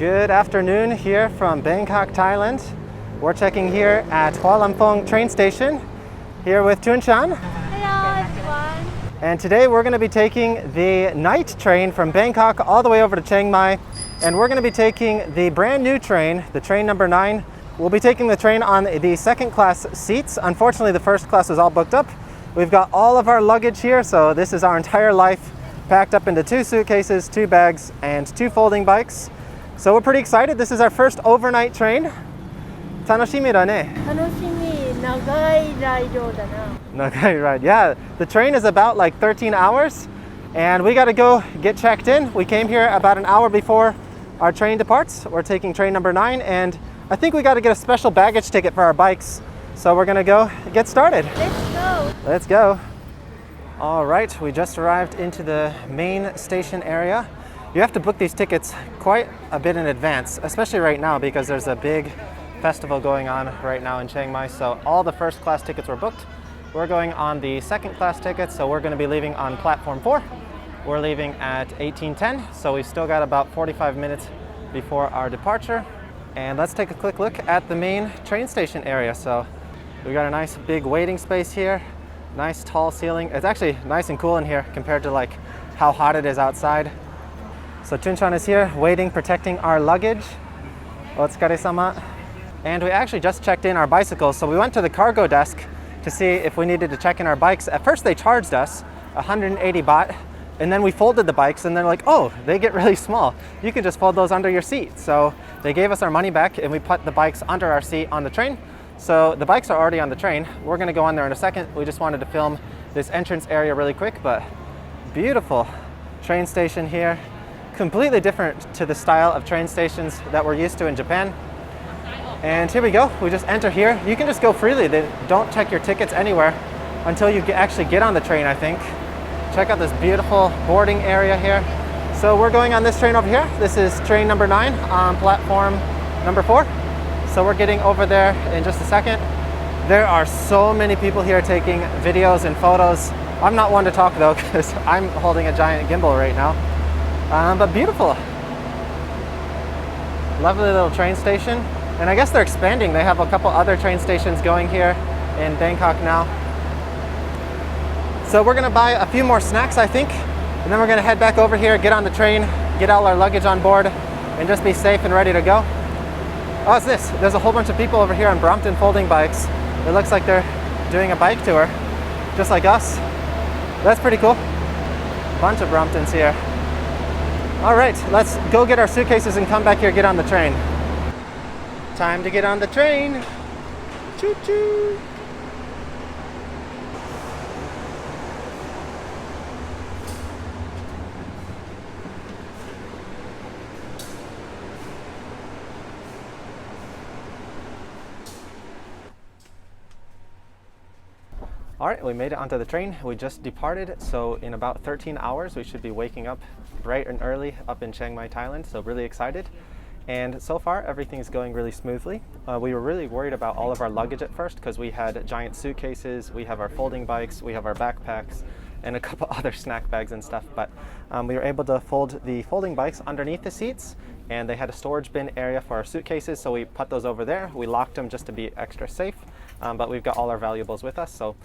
Good afternoon here from Bangkok, Thailand. We're checking here at Hua Lamphong train station, here with Chun-chan. Hello everyone. And today we're going to be taking the night train from Bangkok all the way over to Chiang Mai. And we're going to be taking the brand new train, the train number 9. We'll be taking the train on the second class seats. Unfortunately, the first class is all booked up. We've got all of our luggage here, so this is our entire life packed up into 2 suitcases, 2 bags, and 2 folding bikes. So we're pretty excited. This is our first overnight train. 楽しみだね。楽しみ、長いライドだな。Okay, right. Yeah, the train is about like 13 hours, and we got to go get checked in. We came here about an hour before our train departs. We're taking train number 9, and I think we got to get a special baggage ticket for our bikes. So we're gonna go get started. Let's go. Let's go. All right, we just arrived into the main station area. You have to book these tickets quite a bit in advance, especially right now because there's a big festival going on right now in Chiang Mai. So all the first class tickets were booked. We're going on the second class tickets, so we're going to be leaving on platform 4. We're leaving at 18:10, so we've still got about 45 minutes before our departure. And let's take a quick look at the main train station area. So we got a nice big waiting space here, nice tall ceiling. It's actually nice and cool in here compared to like how hot it is outside. So Chun-chan is here waiting, protecting our luggage. Otsukare-sama. And we actually just checked in our bicycles, so we went to the cargo desk to see if we needed to check in our bikes. At first they charged us 180 baht, and then we folded the bikes and they're like, oh, they get really small. You can just fold those under your seat. So they gave us our money back and we put the bikes under our seat on the train. So the bikes are already on the train. We're gonna go on there in a second. We just wanted to film this entrance area really quick, but beautiful train station here. Completely different to the style of train stations that we're used to in Japan. And here we go, we just enter here. You can just go freely. They don't check your tickets anywhere until you actually get on the train, I think. Check out this beautiful boarding area here. So we're going on this train over here. This is train number 9 on platform number 4. So we're getting over there in just a second. There are so many people here taking videos and photos. I'm not one to talk though, because I'm holding a giant gimbal right now. But beautiful. Lovely little train station. And I guess they're expanding. They have a couple other train stations going here in Bangkok now. So we're gonna buy a few more snacks, I think. And then we're gonna head back over here, get on the train, get all our luggage on board, and just be safe and ready to go. Oh, it's this. There's a whole bunch of people over here on Brompton folding bikes. It looks like they're doing a bike tour, just like us. That's pretty cool. Bunch of Bromptons here. All right, let's go get our suitcases and come back here, get on the train. Time to get on the train. Choo-choo. All right, we made it onto the train. We just departed, so in about 13 hours we should be waking up bright and early up in Chiang Mai, Thailand, so really excited. And so far everything is going really smoothly. We were really worried about all of our luggage at first because we had giant suitcases, we have our folding bikes, we have our backpacks, and a couple other snack bags and stuff, but we were able to fold the folding bikes underneath the seats, and they had a storage bin area for our suitcases, so we put those over there. We locked them just to be extra safe, but we've got all our valuables with us, so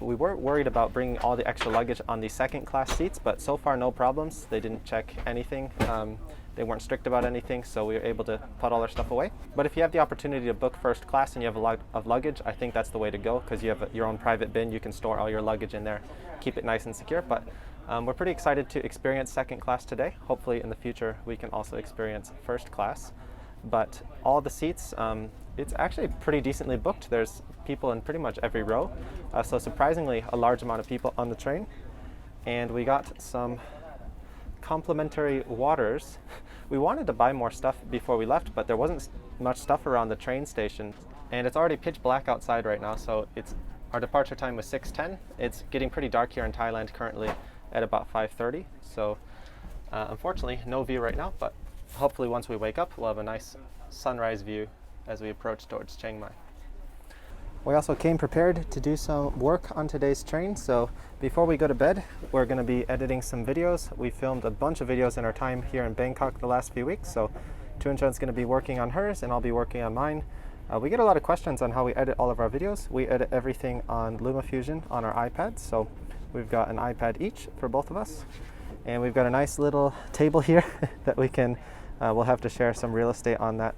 we were worried about bringing all the extra luggage on the second class seats, but so far no problems. They didn't check anything. They weren't strict about anything, so we were able to put all our stuff away. But if you have the opportunity to book first class and you have a lot of luggage, I think that's the way to go because you have your own private bin. You can store all your luggage in there, keep it nice and secure. But we're pretty excited to experience second class today. Hopefully in the future we can also experience first class. But all the seats, it's actually pretty decently booked. There's people in pretty much every row. So surprisingly a large amount of people on the train. And we got some complimentary waters. We wanted to buy more stuff before we left, but there wasn't much stuff around the train station. And it's already pitch black outside right now, so our departure time was 6:10. It's getting pretty dark here in Thailand currently at about 5:30. So unfortunately, no view right now, but hopefully once we wake up, we'll have a nice sunrise view as we approach towards Chiang Mai. We also came prepared to do some work on today's train, so before we go to bed, we're going to be editing some videos. We filmed a bunch of videos in our time here in Bangkok the last few weeks, so Tunchan's going to be working on hers and I'll be working on mine. We get a lot of questions on how we edit all of our videos. We edit everything on LumaFusion on our iPads. So we've got an iPad each for both of us. And we've got a nice little table here that we can, we'll have to share some real estate on that.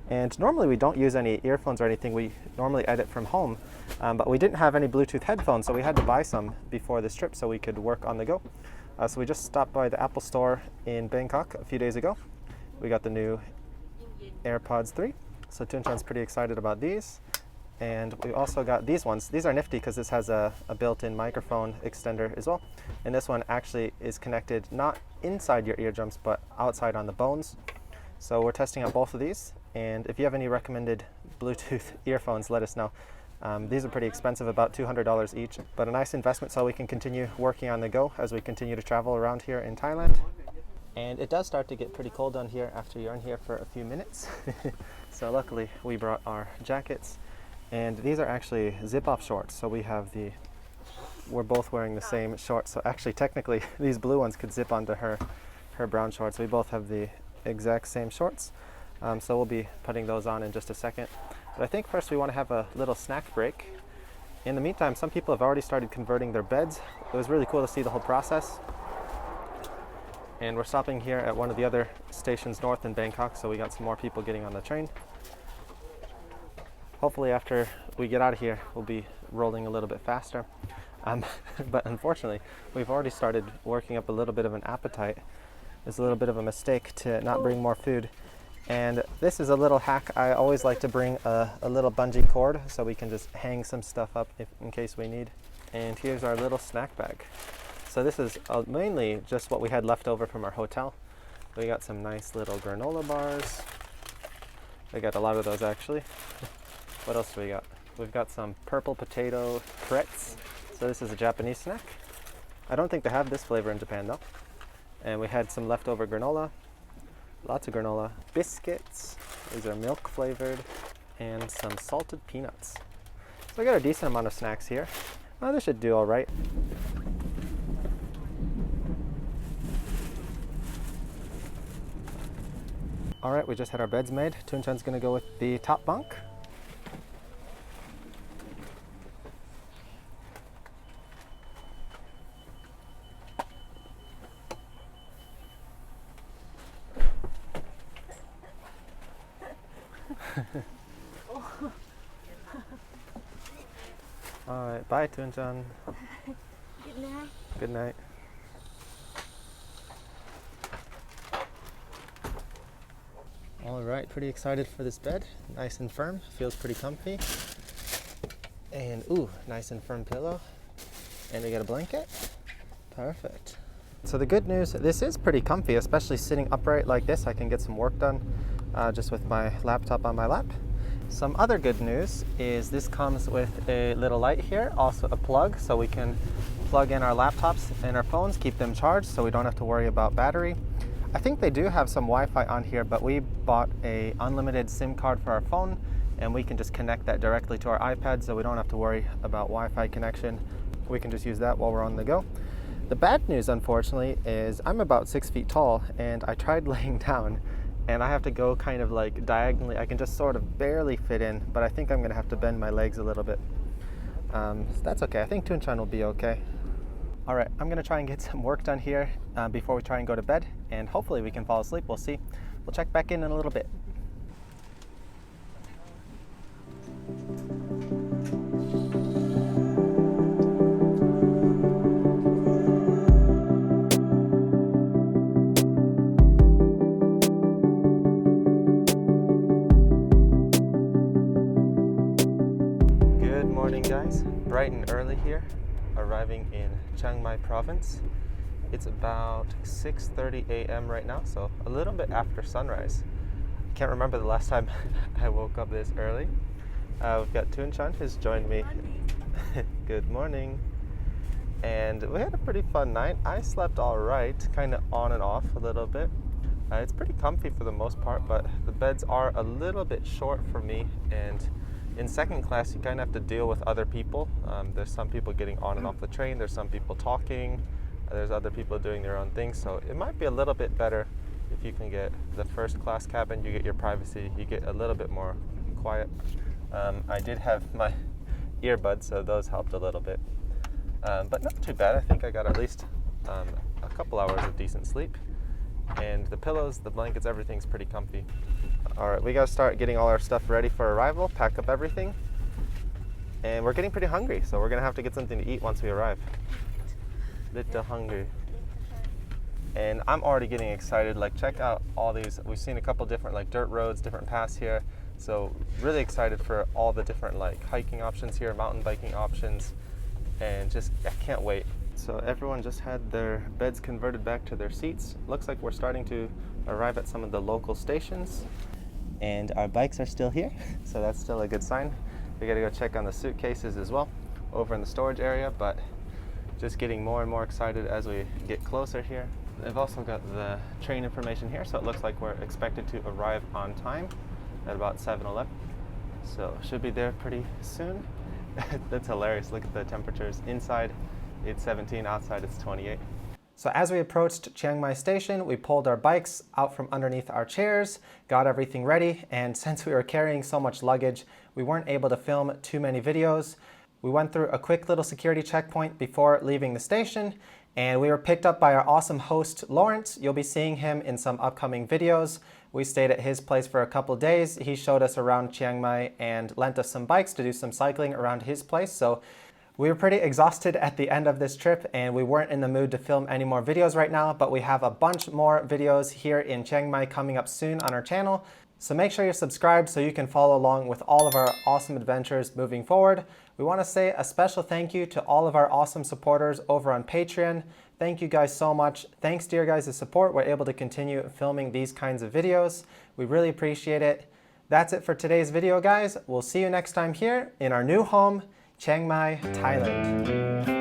And normally we don't use any earphones or anything. We normally edit from home, but we didn't have any Bluetooth headphones, so we had to buy some before this trip so we could work on the go. So we just stopped by the Apple store in Bangkok a few days ago. We got the new AirPods 3. So Tunchan's pretty excited about these. And we also got these ones. These are nifty because this has a built-in microphone extender as well. And this one actually is connected not inside your eardrums, but outside on the bones. So we're testing out both of these. And if you have any recommended Bluetooth earphones, let us know. These are pretty expensive, about $200 each, but a nice investment so we can continue working on the go as we continue to travel around here in Thailand. And it does start to get pretty cold down here after you're in here for a few minutes. So luckily we brought our jackets, and these are actually zip-off shorts. So we're both wearing the same shorts. So actually technically these blue ones could zip onto her brown shorts. We both have the exact same shorts. So we'll be putting those on in just a second. But I think first we want to have a little snack break. In the meantime, some people have already started converting their beds. It was really cool to see the whole process. And we're stopping here at one of the other stations north in Bangkok, so we got some more people getting on the train. Hopefully after we get out of here, we'll be rolling a little bit faster. But unfortunately, we've already started working up a little bit of an appetite. It's a little bit of a mistake to not bring more food. And this is a little hack. I always like to bring a little bungee cord so we can just hang some stuff up in case we need. And here's our little snack bag. So this is mainly just what we had left over from our hotel. We got some nice little granola bars. We got a lot of those actually. What else do we got? We've got some purple potato pretz. So this is a Japanese snack. I don't think they have this flavor in Japan though. And we had some leftover granola. Lots of granola. Biscuits. These are milk flavored. And some salted peanuts. So we got a decent amount of snacks here. This should do all right. All right, we just had our beds made. Tunchan's gonna go with the top bunk. All right, bye Tunchan. Good night. Good night. All right, pretty excited for this bed. Nice and firm, feels pretty comfy. And ooh, nice and firm pillow. And we got a blanket. Perfect. So the good news, this is pretty comfy, especially sitting upright like this. I can get some work done just with my laptop on my lap. Some other good news is this comes with a little light here, also a plug, so we can plug in our laptops and our phones, keep them charged so we don't have to worry about battery. I think they do have some Wi-Fi on here, but we bought a unlimited SIM card for our phone, and we can just connect that directly to our iPad, so we don't have to worry about Wi-Fi connection. We can just use that while we're on the go. The bad news, unfortunately, is I'm about 6 feet tall, and I tried laying down, and I have to go kind of like diagonally. I can just sort of barely fit in, but I think I'm gonna have to bend my legs a little bit. So that's okay. I think Tunchan will be okay. All right, I'm gonna try and get some work done here before we try and go to bed, and hopefully we can fall asleep. We'll see. We'll check back in a little bit. Good morning, guys. Bright and early here. Arriving in Chiang Mai province. It's about 6:30 a.m. right now, so a little bit after sunrise. Can't remember the last time I woke up this early. We've got Tunchan who's joined me. Good morning. And we had a pretty fun night. I slept all right, kind of on and off a little bit. It's pretty comfy for the most part, but the beds are a little bit short for me, and in second class, you kind of have to deal with other people. There's some people getting on and off the train. There's some people talking. There's other people doing their own things. So it might be a little bit better If you can get the first class cabin, you get your privacy, you get a little bit more quiet. I did have my earbuds, so those helped a little bit. But not too bad. I think I got at least a couple hours of decent sleep. And the pillows, the blankets, everything's pretty comfy. All right, we gotta start getting all our stuff ready for arrival, pack up everything. And we're getting pretty hungry, so we're gonna have to get something to eat once we arrive. Little hungry. And I'm already getting excited. Like, check out all these. We've seen a couple different like dirt roads, different paths here. So really excited for all the different like hiking options here, mountain biking options, and just I can't wait. So everyone just had their beds converted back to their seats. Looks like we're starting to arrive at some of the local stations. And our bikes are still here, so that's still a good sign. We gotta go check on the suitcases as well over in the storage area, but just getting more and more excited as we get closer here. They've also got the train information here, so it looks like we're expected to arrive on time at about 7:11. So should be there pretty soon. That's hilarious. Look at the temperatures. Inside it's 17, outside it's 28. So as we approached Chiang Mai Station, we pulled our bikes out from underneath our chairs, got everything ready, and since we were carrying so much luggage, we weren't able to film too many videos. We went through a quick little security checkpoint before leaving the station, and we were picked up by our awesome host, Lawrence. You'll be seeing him in some upcoming videos. We stayed at his place for a couple days. He showed us around Chiang Mai and lent us some bikes to do some cycling around his place. So we were pretty exhausted at the end of this trip, and we weren't in the mood to film any more videos right now, but we have a bunch more videos here in Chiang Mai coming up soon on our channel. So make sure you're subscribed so you can follow along with all of our awesome adventures moving forward. We want to say a special thank you to all of our awesome supporters over on Patreon. Thank you guys so much. Thanks to your guys' support, we're able to continue filming these kinds of videos. We really appreciate it. That's it for today's video, guys. We'll see you next time here in our new home, Chiang Mai, Thailand.